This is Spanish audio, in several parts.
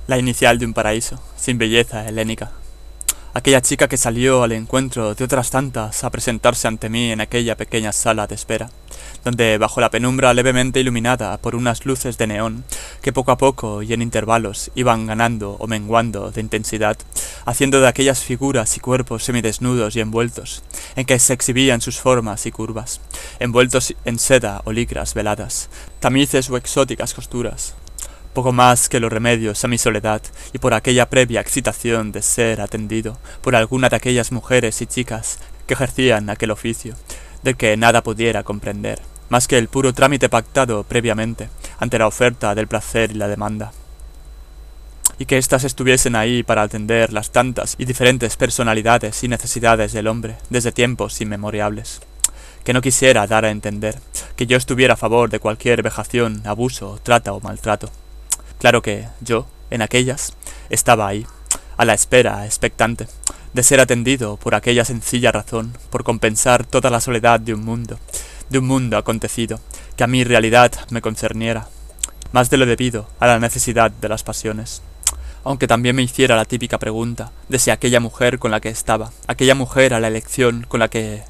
la inicial de un paraíso, sin belleza helénica. Aquella chica que salió al encuentro de otras tantas a presentarse ante mí en aquella pequeña sala de espera, donde bajo la penumbra levemente iluminada por unas luces de neón que poco a poco y en intervalos iban ganando o menguando de intensidad, haciendo de aquellas figuras y cuerpos semidesnudos y envueltos, en que se exhibían sus formas y curvas, envueltos en seda o licras veladas, tamices o exóticas costuras, poco más que los remedios a mi soledad y por aquella previa excitación de ser atendido por alguna de aquellas mujeres y chicas que ejercían aquel oficio, del que nada pudiera comprender, más que el puro trámite pactado previamente ante la oferta del placer y la demanda, y que éstas estuviesen ahí para atender las tantas y diferentes personalidades y necesidades del hombre desde tiempos inmemoriales, que no quisiera dar a entender que yo estuviera a favor de cualquier vejación, abuso, trata o maltrato. Claro que yo, en aquellas, estaba ahí, a la espera, expectante, de ser atendido por aquella sencilla razón, por compensar toda la soledad de un mundo acontecido, que a mi realidad me concerniera, más de lo debido a la necesidad de las pasiones. Aunque también me hiciera la típica pregunta de si aquella mujer con la que estaba, aquella mujer a la elección con la que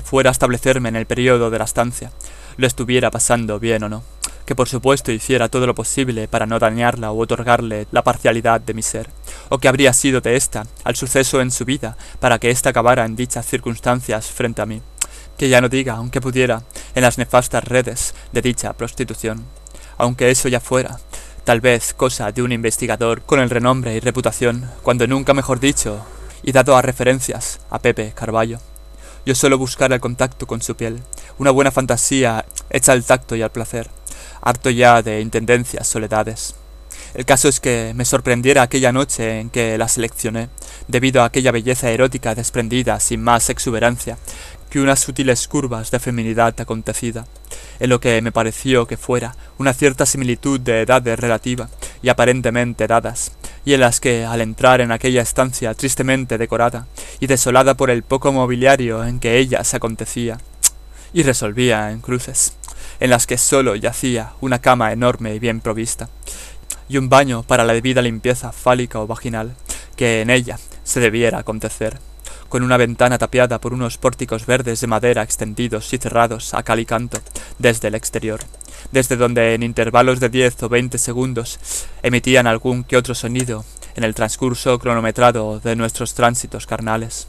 fuera a establecerme en el periodo de la estancia, lo estuviera pasando bien o no, que por supuesto hiciera todo lo posible para no dañarla o otorgarle la parcialidad de mi ser, o que habría sido de ésta al suceso en su vida para que ésta acabara en dichas circunstancias frente a mí, que ya no diga, aunque pudiera, en las nefastas redes de dicha prostitución, aunque eso ya fuera, tal vez cosa de un investigador con el renombre y reputación, cuando nunca mejor dicho, y dado a referencias a Pepe Carballo. Yo suelo buscar el contacto con su piel, una buena fantasía hecha al tacto y al placer, harto ya de intendencias, soledades. El caso es que me sorprendiera aquella noche en que la seleccioné, debido a aquella belleza erótica desprendida sin más exuberancia que unas sutiles curvas de feminidad acontecida, en lo que me pareció que fuera una cierta similitud de edades relativa y aparentemente dadas, y en las que, al entrar en aquella estancia tristemente decorada y desolada por el poco mobiliario en que ella se acontecía y resolvía en cruces, en las que sólo yacía una cama enorme y bien provista, y un baño para la debida limpieza fálica o vaginal que en ella se debiera acontecer, con una ventana tapiada por unos pórticos verdes de madera extendidos y cerrados a cal y canto desde el exterior, desde donde en intervalos de 10 o 20 segundos emitían algún que otro sonido en el transcurso cronometrado de nuestros tránsitos carnales.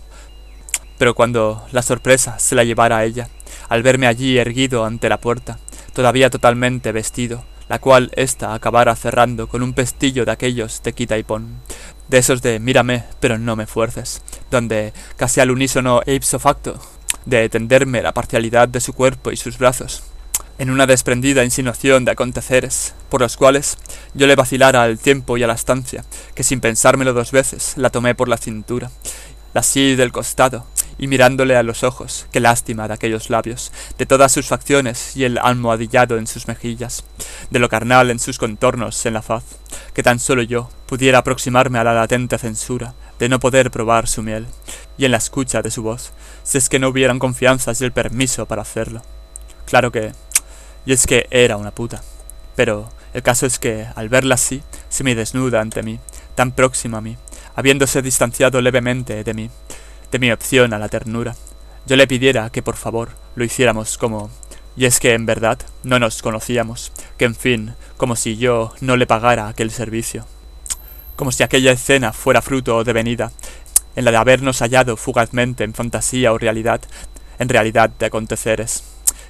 Pero cuando la sorpresa se la llevara a ella, al verme allí erguido ante la puerta, todavía totalmente vestido, la cual ésta acabara cerrando con un pestillo de aquellos de quita y pon, de esos de mírame pero no me fuerces, donde, casi al unísono e ipso facto, de tenderme la parcialidad de su cuerpo y sus brazos, en una desprendida insinuación de aconteceres, por los cuales yo le vacilara al tiempo y a la estancia, que sin pensármelo 2 veces, la tomé por la cintura, la así del costado, y mirándole a los ojos, qué lástima de aquellos labios, de todas sus facciones y el almohadillado en sus mejillas, de lo carnal en sus contornos en la faz, que tan solo yo pudiera aproximarme a la latente censura de no poder probar su miel, y en la escucha de su voz, si es que no hubieran confianzas y el permiso para hacerlo. Claro que, y es que era una puta, pero el caso es que, al verla así, semidesnuda ante mí, tan próxima a mí, habiéndose distanciado levemente de mi opción a la ternura, yo le pidiera que por favor lo hiciéramos como, y es que en verdad no nos conocíamos, que en fin, como si yo no le pagara aquel servicio, como si aquella escena fuera fruto o devenida en la de habernos hallado fugazmente en fantasía o realidad, en realidad de aconteceres,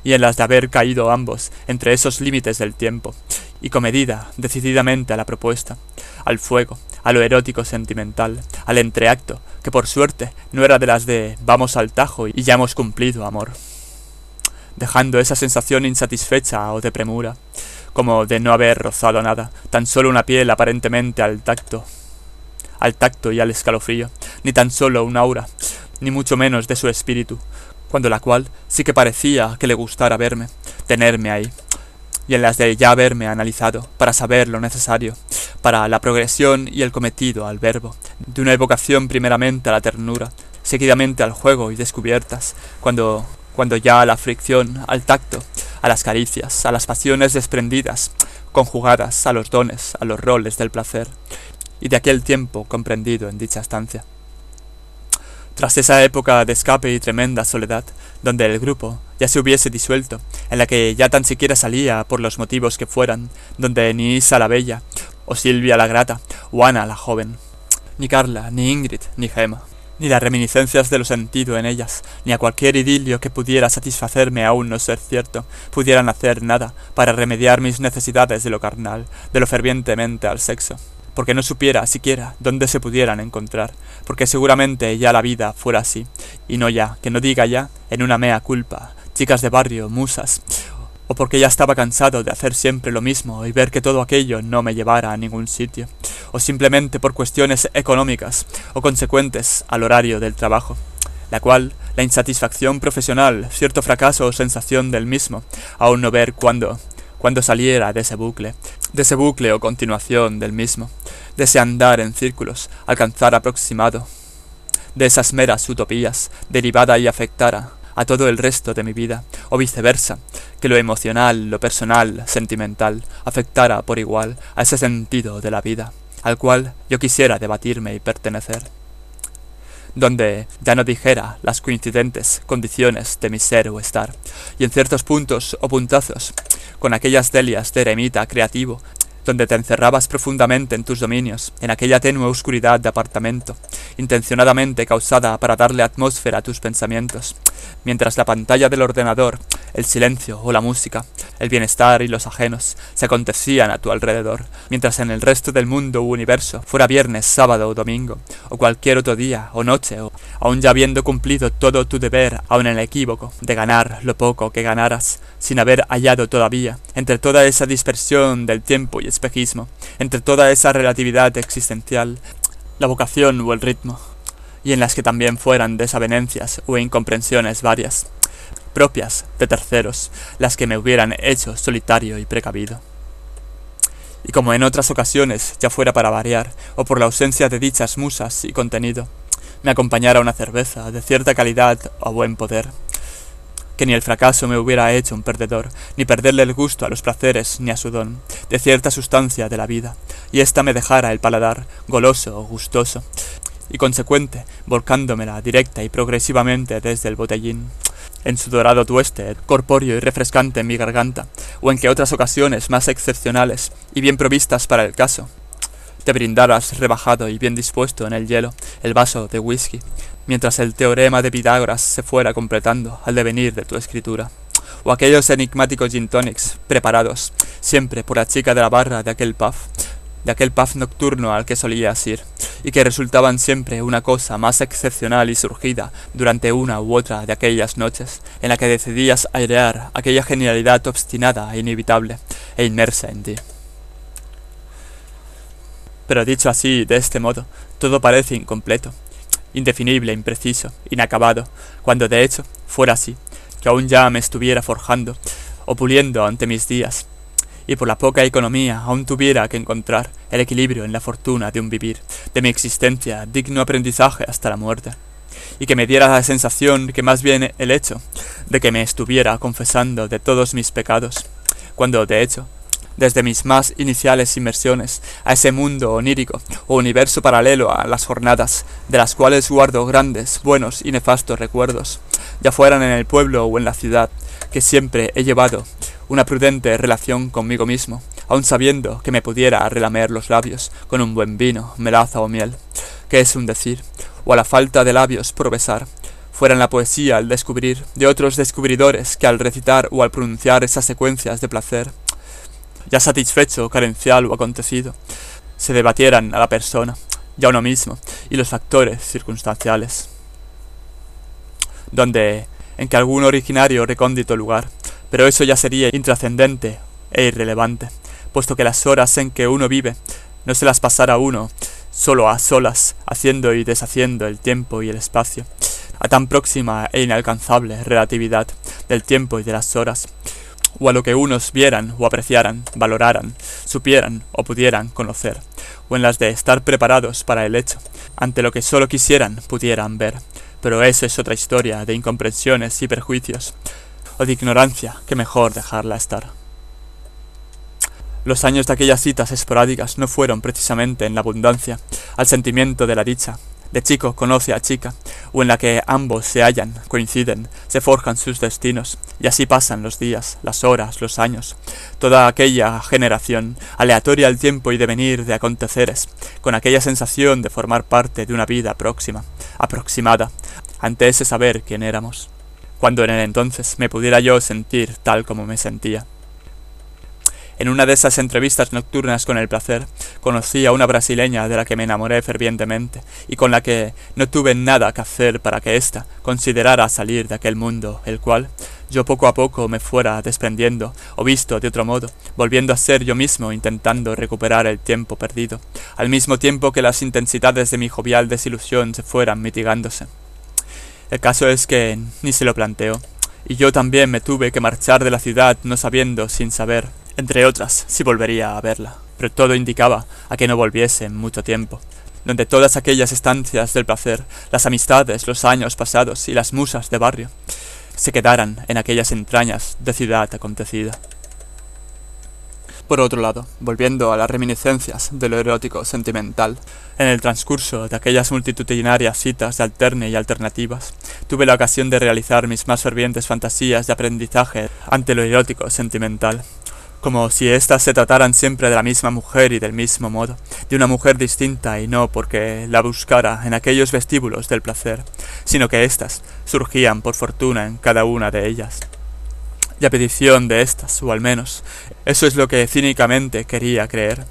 y en las de haber caído ambos entre esos límites del tiempo, y comedida decididamente a la propuesta, al fuego, a lo erótico sentimental, al entreacto, que por suerte no era de las de vamos al tajo y ya hemos cumplido, amor, dejando esa sensación insatisfecha o de premura, como de no haber rozado nada, tan solo una piel aparentemente al tacto y al escalofrío, ni tan solo un aura, ni mucho menos de su espíritu, cuando la cual sí que parecía que le gustara verme, tenerme ahí, y en las de ya haberme analizado para saber lo necesario, para la progresión y el cometido al verbo, de una evocación primeramente a la ternura, seguidamente al juego y descubiertas, cuando ya a la fricción, al tacto, a las caricias, a las pasiones desprendidas, conjugadas a los dones, a los roles del placer, y de aquel tiempo comprendido en dicha estancia. Tras esa época de escape y tremenda soledad, donde el grupo ya se hubiese disuelto, en la que ya tan siquiera salía por los motivos que fueran, donde ni Isa la bella, o Silvia la grata, o Ana la joven, ni Carla, ni Ingrid, ni Gemma, ni las reminiscencias de lo sentido en ellas, ni a cualquier idilio que pudiera satisfacerme aún no ser cierto, pudieran hacer nada para remediar mis necesidades de lo carnal, de lo fervientemente al sexo, porque no supiera siquiera dónde se pudieran encontrar, porque seguramente ya la vida fuera así, y no ya, que no diga ya, en una mea culpa, chicas de barrio, musas, o porque ya estaba cansado de hacer siempre lo mismo y ver que todo aquello no me llevara a ningún sitio, o simplemente por cuestiones económicas o consecuentes al horario del trabajo, la cual, la insatisfacción profesional, cierto fracaso o sensación del mismo, aún no ver cuándo saliera de ese bucle o continuación del mismo, de ese andar en círculos, alcanzar aproximado, de esas meras utopías, derivada y afectara a todo el resto de mi vida, o viceversa, que lo emocional, lo personal, sentimental, afectara por igual a ese sentido de la vida, al cual yo quisiera debatirme y pertenecer, donde ya no dijera las coincidentes condiciones de mi ser o estar, y en ciertos puntos o puntazos, con aquellas delias de eremita creativo, donde te encerrabas profundamente en tus dominios, en aquella tenue oscuridad de apartamento, intencionadamente causada para darle atmósfera a tus pensamientos, mientras la pantalla del ordenador, el silencio o la música, el bienestar y los ajenos se acontecían a tu alrededor, mientras en el resto del mundo u universo, fuera viernes, sábado o domingo, o cualquier otro día o noche, o aun ya habiendo cumplido todo tu deber, aun en el equívoco, de ganar lo poco que ganaras, sin haber hallado todavía, entre toda esa dispersión del tiempo y espejismo, entre toda esa relatividad existencial, la vocación o el ritmo, y en las que también fueran desavenencias o incomprensiones varias, propias de terceros, las que me hubieran hecho solitario y precavido. Y como en otras ocasiones, ya fuera para variar, o por la ausencia de dichas musas y contenido, me acompañara una cerveza de cierta calidad o buen poder, que ni el fracaso me hubiera hecho un perdedor, ni perderle el gusto a los placeres ni a su don, de cierta sustancia de la vida, y ésta me dejara el paladar goloso o gustoso, y consecuente, volcándomela directa y progresivamente desde el botellín, en su dorado tueste, corpóreo y refrescante en mi garganta, o en que otras ocasiones más excepcionales y bien provistas para el caso, te brindaras rebajado y bien dispuesto en el hielo el vaso de whisky, mientras el teorema de Pitágoras se fuera completando al devenir de tu escritura, o aquellos enigmáticos gin tonics preparados siempre por la chica de la barra de aquel pub nocturno al que solías ir, y que resultaban siempre una cosa más excepcional y surgida durante una u otra de aquellas noches en la que decidías airear aquella genialidad obstinada e inevitable e inmersa en ti. Pero dicho así, de este modo, todo parece incompleto, indefinible, impreciso, inacabado, cuando de hecho fuera así, que aún ya me estuviera forjando o puliendo ante mis días, y por la poca economía aún tuviera que encontrar el equilibrio en la fortuna de un vivir, de mi existencia, digno aprendizaje hasta la muerte, y que me diera la sensación que más bien el hecho de que me estuviera confesando de todos mis pecados, cuando de hecho, desde mis más iniciales inmersiones a ese mundo onírico o universo paralelo a las jornadas, de las cuales guardo grandes, buenos y nefastos recuerdos, ya fueran en el pueblo o en la ciudad, que siempre he llevado una prudente relación conmigo mismo, aun sabiendo que me pudiera relamer los labios con un buen vino, melaza o miel, que es un decir, o a la falta de labios por besar, fuera en la poesía el descubrir de otros descubridores que al recitar o al pronunciar esas secuencias de placer, ya satisfecho, carencial o acontecido, se debatieran a la persona, ya uno mismo, y los factores circunstanciales, donde en que algún originario recóndito lugar, pero eso ya sería intrascendente e irrelevante, puesto que las horas en que uno vive no se las pasara uno solo a solas, haciendo y deshaciendo el tiempo y el espacio, a tan próxima e inalcanzable relatividad del tiempo y de las horas, o a lo que unos vieran o apreciaran, valoraran, supieran o pudieran conocer, o en las de estar preparados para el hecho, ante lo que solo quisieran pudieran ver, pero eso es otra historia de incomprensiones y perjuicios, o de ignorancia que mejor dejarla estar. Los años de aquellas citas esporádicas no fueron precisamente en la abundancia, al sentimiento de la dicha, de chico conoce a chica, o en la que ambos se hallan, coinciden, se forjan sus destinos, y así pasan los días, las horas, los años, toda aquella generación, aleatoria al tiempo y devenir de aconteceres, con aquella sensación de formar parte de una vida próxima, aproximada, ante ese saber quién éramos, cuando en el entonces me pudiera yo sentir tal como me sentía. En una de esas entrevistas nocturnas con el placer, conocí a una brasileña de la que me enamoré fervientemente y con la que no tuve nada que hacer para que ésta considerara salir de aquel mundo, el cual yo poco a poco me fuera desprendiendo, o visto de otro modo, volviendo a ser yo mismo intentando recuperar el tiempo perdido, al mismo tiempo que las intensidades de mi jovial desilusión se fueran mitigándose. El caso es que ni se lo planteó, y yo también me tuve que marchar de la ciudad no sabiendo, sin saber, entre otras, si volvería a verla, pero todo indicaba a que no volviese en mucho tiempo, donde todas aquellas estancias del placer, las amistades, los años pasados y las musas de barrio, se quedaran en aquellas entrañas de ciudad acontecida. Por otro lado, volviendo a las reminiscencias de lo erótico sentimental, en el transcurso de aquellas multitudinarias citas de alterne y alternativas, tuve la ocasión de realizar mis más fervientes fantasías de aprendizaje ante lo erótico sentimental, como si éstas se trataran siempre de la misma mujer y del mismo modo, de una mujer distinta y no porque la buscara en aquellos vestíbulos del placer, sino que éstas surgían por fortuna en cada una de ellas. Y a petición de éstas, o al menos, eso es lo que cínicamente quería creer,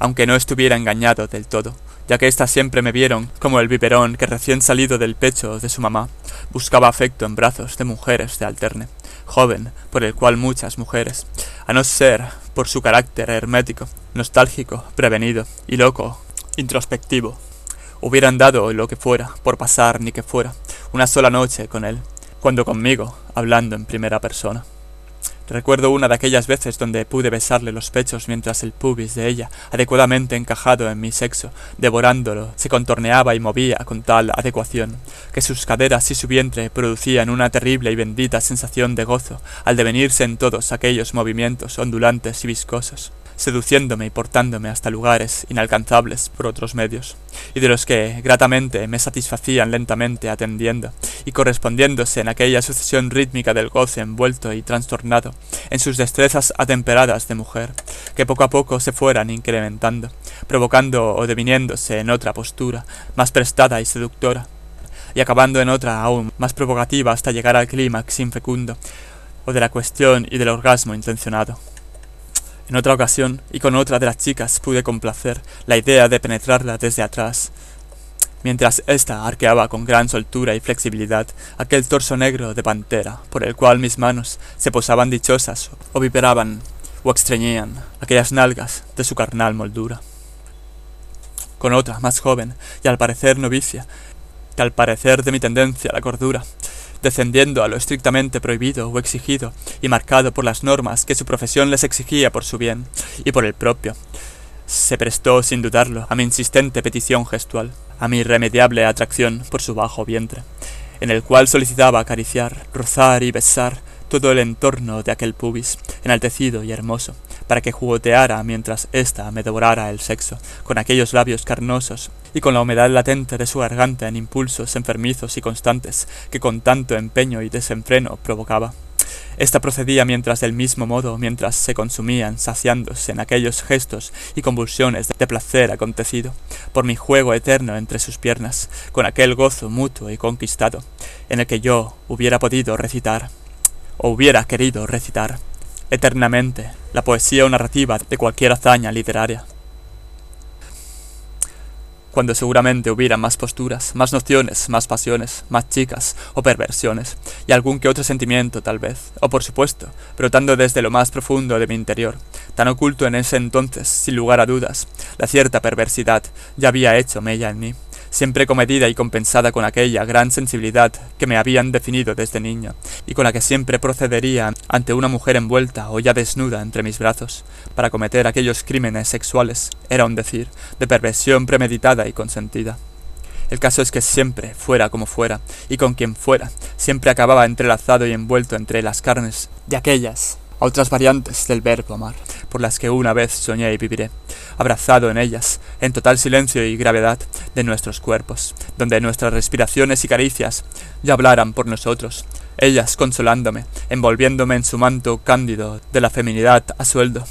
aunque no estuviera engañado del todo, ya que éstas siempre me vieron como el biberón que recién salido del pecho de su mamá buscaba afecto en brazos de mujeres de alterne, joven por el cual muchas mujeres, a no ser por su carácter hermético, nostálgico, prevenido y loco, introspectivo, hubieran dado lo que fuera por pasar ni que fuera una sola noche con él, cuando conmigo, hablando en primera persona. Recuerdo una de aquellas veces donde pude besarle los pechos mientras el pubis de ella, adecuadamente encajado en mi sexo, devorándolo, se contorneaba y movía con tal adecuación, que sus caderas y su vientre producían una terrible y bendita sensación de gozo al devenirse en todos aquellos movimientos ondulantes y viscosos, seduciéndome y portándome hasta lugares inalcanzables por otros medios, y de los que gratamente me satisfacían lentamente atendiendo, y correspondiéndose en aquella sucesión rítmica del goce envuelto y trastornado, en sus destrezas atemperadas de mujer, que poco a poco se fueran incrementando, provocando o deviniéndose en otra postura, más prestada y seductora, y acabando en otra aún más provocativa hasta llegar al clímax infecundo, o de la cuestión y del orgasmo intencionado. En otra ocasión, y con otra de las chicas, pude complacer la idea de penetrarla desde atrás, mientras ésta arqueaba con gran soltura y flexibilidad aquel torso negro de pantera, por el cual mis manos se posaban dichosas, o vibraban, o extrañían aquellas nalgas de su carnal moldura. Con otra, más joven, y al parecer novicia, que al parecer de mi tendencia a la cordura, descendiendo a lo estrictamente prohibido o exigido y marcado por las normas que su profesión les exigía por su bien y por el propio, se prestó sin dudarlo a mi insistente petición gestual, a mi irremediable atracción por su bajo vientre, en el cual solicitaba acariciar, rozar y besar todo el entorno de aquel pubis, enaltecido y hermoso, para que jugueteara mientras ésta me devorara el sexo, con aquellos labios carnosos, y con la humedad latente de su garganta en impulsos enfermizos y constantes, que con tanto empeño y desenfreno provocaba. Esta procedía mientras del mismo modo, mientras se consumían, saciándose en aquellos gestos y convulsiones de placer acontecido, por mi juego eterno entre sus piernas, con aquel gozo mutuo y conquistado, en el que yo hubiera podido recitar, o hubiera querido recitar, eternamente, la poesía o narrativa de cualquier hazaña literaria. Cuando seguramente hubiera más posturas, más nociones, más pasiones, más chicas o perversiones, y algún que otro sentimiento tal vez, o por supuesto, brotando desde lo más profundo de mi interior, tan oculto en ese entonces, sin lugar a dudas, la cierta perversidad ya había hecho mella en mí, siempre comedida y compensada con aquella gran sensibilidad que me habían definido desde niño, y con la que siempre procedería ante una mujer envuelta o ya desnuda entre mis brazos, para cometer aquellos crímenes sexuales, era un decir, de perversión premeditada y consentida. El caso es que siempre, fuera como fuera, y con quien fuera, siempre acababa entrelazado y envuelto entre las carnes de aquellas a otras variantes del verbo amar, por las que una vez soñé y viviré, abrazado en ellas, en total silencio y gravedad de nuestros cuerpos, donde nuestras respiraciones y caricias ya hablaran por nosotros, ellas consolándome, envolviéndome en su manto cándido de la feminidad a sueldo,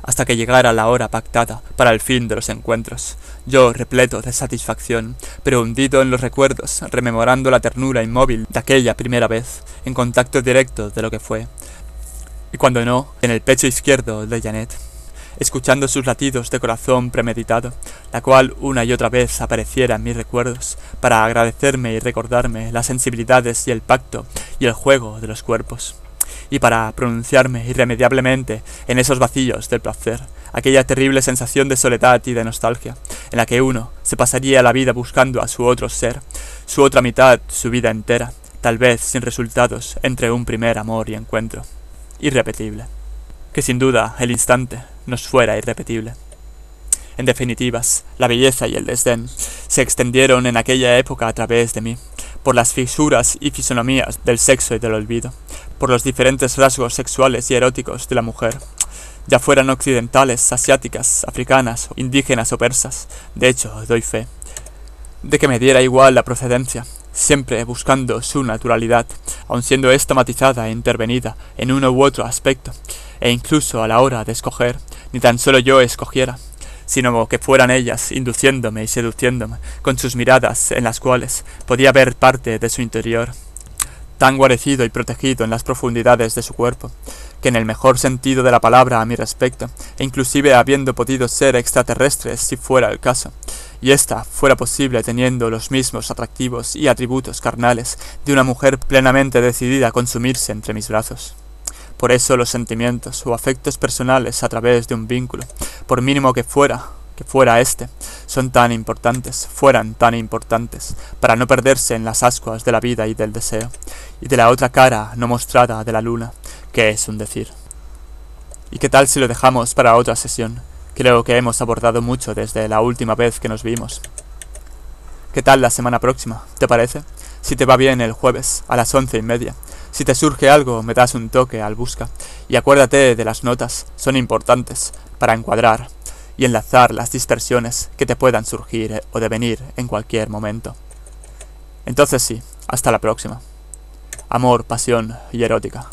hasta que llegara la hora pactada para el fin de los encuentros, yo repleto de satisfacción, pero hundido en los recuerdos, rememorando la ternura inmóvil de aquella primera vez, en contacto directo de lo que fue, y cuando no, en el pecho izquierdo de Janet, escuchando sus latidos de corazón premeditado, la cual una y otra vez apareciera en mis recuerdos, para agradecerme y recordarme las sensibilidades y el pacto y el juego de los cuerpos, y para pronunciarme irremediablemente en esos vacíos del placer, aquella terrible sensación de soledad y de nostalgia, en la que uno se pasaría la vida buscando a su otro ser, su otra mitad, su vida entera, tal vez sin resultados entre un primer amor y encuentro. Irrepetible. Que sin duda el instante nos fuera irrepetible. En definitivas, la belleza y el desdén se extendieron en aquella época a través de mí, por las fisuras y fisonomías del sexo y del olvido, por los diferentes rasgos sexuales y eróticos de la mujer, ya fueran occidentales, asiáticas, africanas, indígenas o persas. De hecho, doy fe de que me diera igual la procedencia, siempre buscando su naturalidad, aun siendo ésta matizada e intervenida en uno u otro aspecto, e incluso a la hora de escoger, ni tan solo yo escogiera, sino que fueran ellas induciéndome y seduciéndome con sus miradas en las cuales podía ver parte de su interior, tan guarecido y protegido en las profundidades de su cuerpo, que en el mejor sentido de la palabra a mi respecto, e inclusive habiendo podido ser extraterrestres si fuera el caso, y ésta fuera posible teniendo los mismos atractivos y atributos carnales de una mujer plenamente decidida a consumirse entre mis brazos. Por eso los sentimientos o afectos personales a través de un vínculo, por mínimo que fuera éste, fueran tan importantes, para no perderse en las ascuas de la vida y del deseo, y de la otra cara no mostrada de la luna, que es un decir. ¿Y qué tal si lo dejamos para otra sesión? Creo que hemos abordado mucho desde la última vez que nos vimos. ¿Qué tal la semana próxima? ¿Te parece? Si te va bien el jueves, a las 11:30. Si te surge algo, me das un toque al busca. Y acuérdate de las notas, son importantes, para encuadrar y enlazar las dispersiones que te puedan surgir o devenir en cualquier momento. Entonces sí, hasta la próxima. Amor, pasión y erótica.